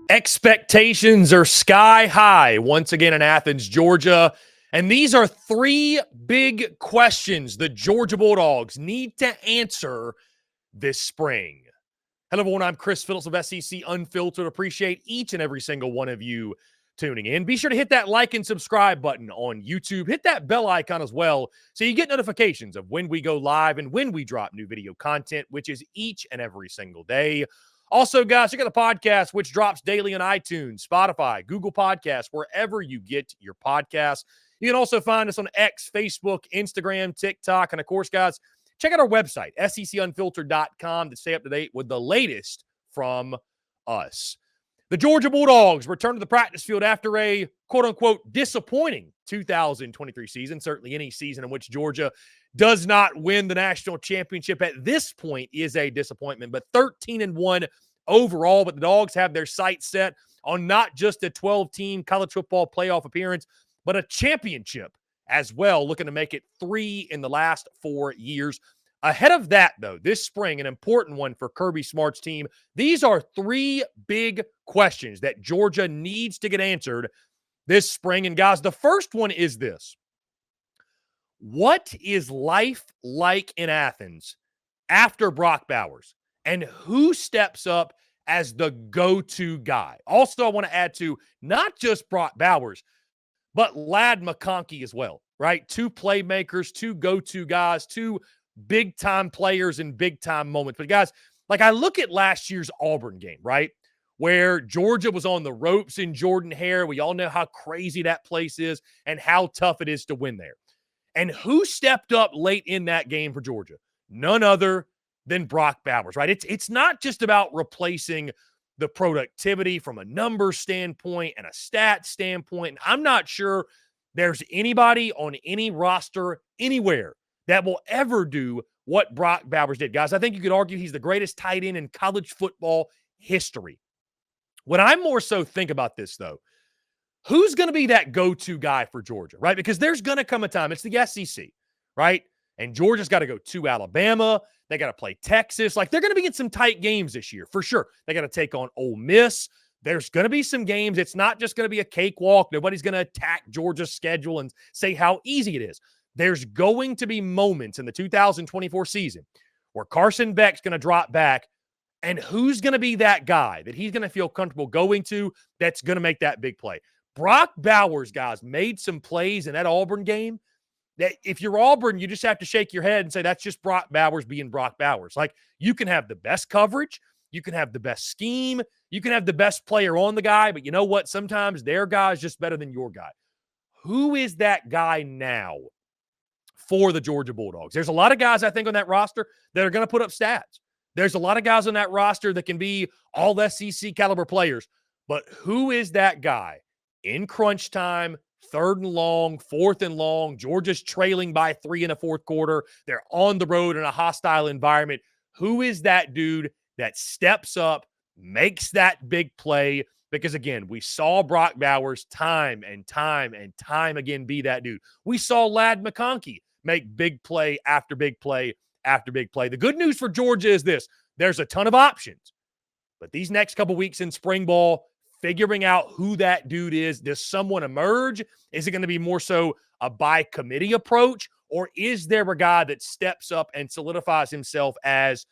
Expectations are sky high once again in Athens, Georgia. And these are three big questions the Georgia Bulldogs need to answer this spring. Hello, everyone. I'm Phillips of SEC Unfiltered. Appreciate each and every single one of you tuning in. Be sure to hit that like and subscribe button on YouTube. Hit that bell icon as well so you get notifications of when we go live and when we drop new video content, which is each and every single day. Also, guys, check out the podcast, which drops daily on iTunes, Spotify, Google Podcasts, wherever you get your podcasts. You can also find us on X, Facebook, Instagram, TikTok, and of course, guys, check out our website, SECUnfiltered.com, to stay up to date with the latest from us. The Georgia Bulldogs return to the practice field after a quote-unquote disappointing 2023 season. Certainly any season in which Georgia does not win the national championship at this point is a disappointment, but 13-1 overall. But the Dogs have their sights set on not just a 12-team college football playoff appearance, but a championship as well, looking to make it 3 in the last 4 years. Ahead of that, though, this spring, an important one for Kirby Smart's team. These are 3 big questions that Georgia needs to get answered this spring. And guys, the first one is this. What is life like in Athens after Brock Bowers? And who steps up as the go-to guy? Also, I want to add to not just Brock Bowers, but Ladd McConkey as well, right? 2 playmakers, 2 go-to guys, 2 big-time players in big-time moments. But guys, like I look at last year's Auburn game, right, where Georgia was on the ropes in Jordan-Hare. We all know how crazy that place is and how tough it is to win there. And who stepped up late in that game for Georgia? None other than Brock Bowers, right? It's not just about replacing the productivity from a numbers standpoint and a stat standpoint. And I'm not sure there's anybody on any roster anywhere that will ever do what Brock Bowers did. Guys, I think you could argue he's the greatest tight end in college football history. When I more so think about this, though, who's going to be that go-to guy for Georgia, right? Because there's going to come a time, it's the SEC, right? And Georgia's got to go to Alabama. They got to play Texas. Like, they're going to be in some tight games this year, for sure. They got to take on Ole Miss. There's going to be some games. It's not just going to be a cakewalk. Nobody's going to attack Georgia's schedule and say how easy it is. There's going to be moments in the 2024 season where Carson Beck's going to drop back, and who's going to be that guy that he's going to feel comfortable going to that's going to make that big play? Brock Bowers, guys, made some plays in that Auburn game that if you're Auburn, you just have to shake your head and say, that's just Brock Bowers being Brock Bowers. Like, you can have the best coverage, you can have the best scheme, you can have the best player on the guy, but you know what? Sometimes their guy is just better than your guy. Who is that guy now for the Georgia Bulldogs? There's a lot of guys, I think, on that roster that are going to put up stats. There's a lot of guys on that roster that can be all SEC caliber players, but who is that guy in crunch time, 3rd and long, 4th and long? Georgia's trailing by 3 in the 4th quarter. They're on the road in a hostile environment. Who is that dude that steps up, makes that big play? Because, again, we saw Brock Bowers time and time again be that dude. We saw Ladd McConkey make big play after big play after big play. The good news for Georgia is this. There's a ton of options. But these next couple weeks in spring ball, figuring out who that dude is, does someone emerge? Is it going to be more so a by committee approach? Or is there a guy that steps up and solidifies himself as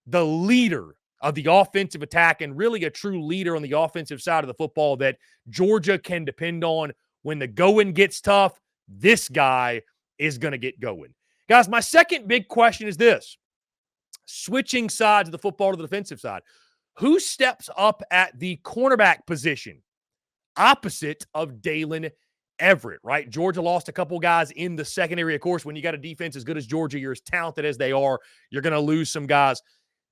the leader of the offensive attack and really a true leader on the offensive side of the football that Georgia can depend on when the going gets tough? This guy is going to get going. Guys, my second big question is this. Switching sides of the football to the defensive side. Who steps up at the cornerback position opposite of Dalen Everett, right? Georgia lost a couple guys in the secondary. Of course, when you got a defense as good as Georgia, you're as talented as they are, you're going to lose some guys.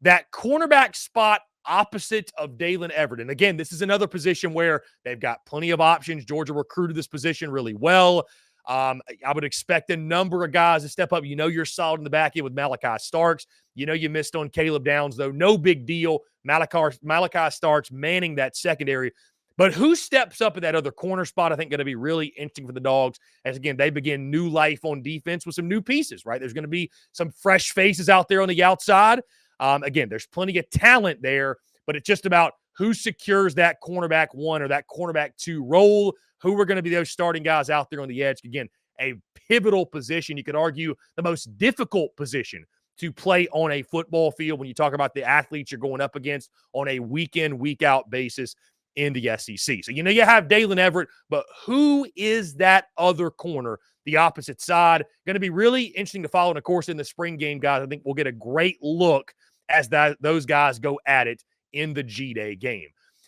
That cornerback spot opposite of Dalen Everett. And again, this is another position where they've got plenty of options. Georgia recruited this position really well. I would expect a number of guys to step up. You know you're solid in the back end with Malachi Starks. You know you missed on Caleb Downs, though. No big deal. Malachi Starks manning that secondary. But who steps up at that other corner spot, I think, going to be really interesting for the Dogs as, again, they begin new life on defense with some new pieces, right? There's going to be some fresh faces out there on the outside. Again, there's plenty of talent there, but it's just about who secures that cornerback 1 or that cornerback 2 role, who are going to be those starting guys out there on the edge. Again, a pivotal position. You could argue the most difficult position to play on a football field when you talk about the athletes you're going up against on a week-in, week-out basis in the SEC. So, you have Dalen Everett, but who is that other corner, the opposite side? Going to be really interesting to follow. And, of course, in the spring game, guys, I think we'll get a great look as those guys go at it in the G-Day game.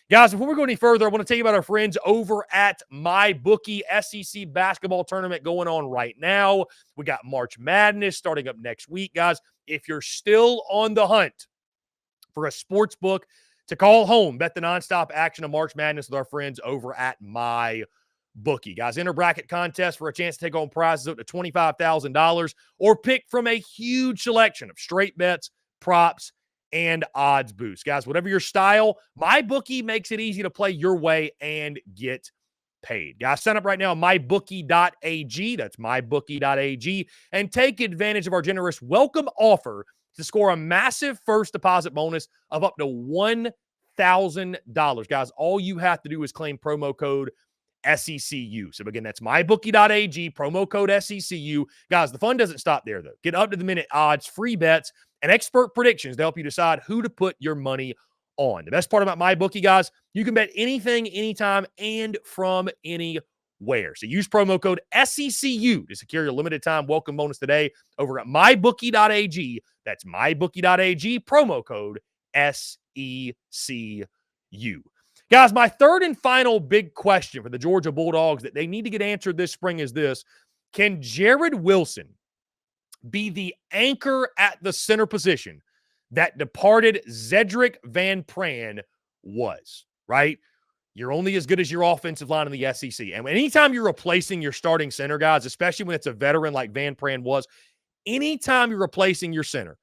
Guys, before we go any further, I want to tell you about our friends over at MyBookie. SEC basketball tournament going on right now. We got March Madness starting up next week, guys. If you're still on the hunt for a sports book to call home, bet the nonstop action of March Madness with our friends over at MyBookie. Guys, enter bracket contest for a chance to take home prizes up to $25,000 or pick from a huge selection of straight bets, props, and odds boost. Guys, whatever your style, MyBookie makes it easy to play your way and get paid. Guys, sign up right now at mybookie.ag. That's mybookie.ag. And take advantage of our generous welcome offer to score a massive first deposit bonus of up to $1,000. Guys, all you have to do is claim promo code SECU. So again, that's mybookie.ag, promo code SECU. Guys, the fun doesn't stop there, though. Get up-to-the-minute odds, free bets, and expert predictions to help you decide who to put your money on. The best part about MyBookie, guys, you can bet anything, anytime, and from anywhere. So use promo code SECU to secure your limited time welcome bonus today over at mybookie.ag. That's mybookie.ag, promo code SECU. Guys, my third and final big question for the Georgia Bulldogs that they need to get answered this spring is this: can Jared Wilson be the anchor at the center position that departed Zedric Van Pran was, right? You're only as good as your offensive line in the SEC. And anytime you're replacing your starting center, guys, especially when it's a veteran like Van Pran was, anytime you're replacing your center,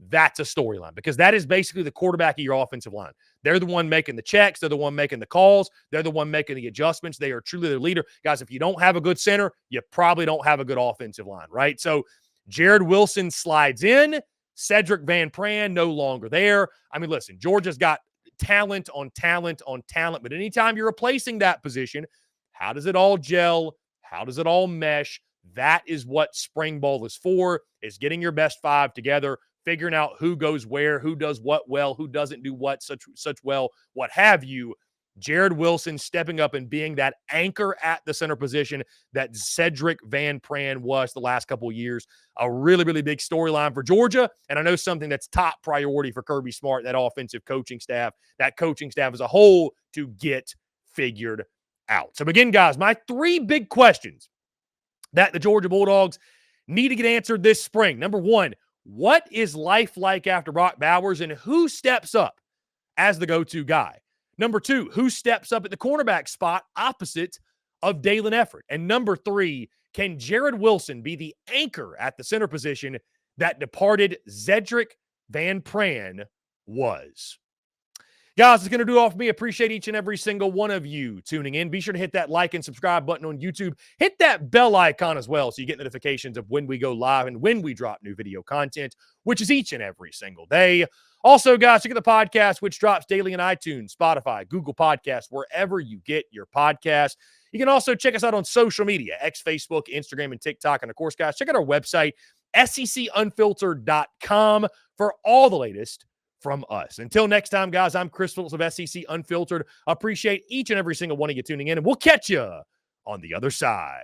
that's a storyline because that is basically the quarterback of your offensive line. They're the one making the checks. They're the one making the calls. They're the one making the adjustments. They are truly the leader. Guys, if you don't have a good center, you probably don't have a good offensive line, right? So Jared Wilson slides in. Cedric Van Pran no longer there. I mean, listen, Georgia's got talent on talent on talent, but anytime you're replacing that position, how does it all gel? How does it all mesh? That is what spring ball is for, is getting your best five together, figuring out who goes where, who does what well, who doesn't do what such well, what have you. Jared Wilson stepping up and being that anchor at the center position that Cedric Van Pran was the last couple of years. A really, really big storyline for Georgia. And I know something that's top priority for Kirby Smart, that offensive coaching staff, that coaching staff as a whole, to get figured out. So again, guys, my three big questions that the Georgia Bulldogs need to get answered this spring. Number one, what is life like after Brock Bowers, and who steps up as the go-to guy? Number two, who steps up at the cornerback spot opposite of Dalen Everett? And number three, can Jared Wilson be the anchor at the center position that departed Zedric Van Pran was? Guys, it's going to do all for me. Appreciate each and every single one of you tuning in. Be sure to hit that like and subscribe button on YouTube. Hit that bell icon as well so you get notifications of when we go live and when we drop new video content, which is each and every single day. Also, guys, check out the podcast, which drops daily on iTunes, Spotify, Google Podcasts, wherever you get your podcasts. You can also check us out on social media, X, Facebook, Instagram, and TikTok. And, of course, guys, check out our website, SECUnfiltered.com, for all the latest from us. Until next time, guys, I'm Chris Phillips of SEC Unfiltered. Appreciate each and every single one of you tuning in, and we'll catch you on the other side.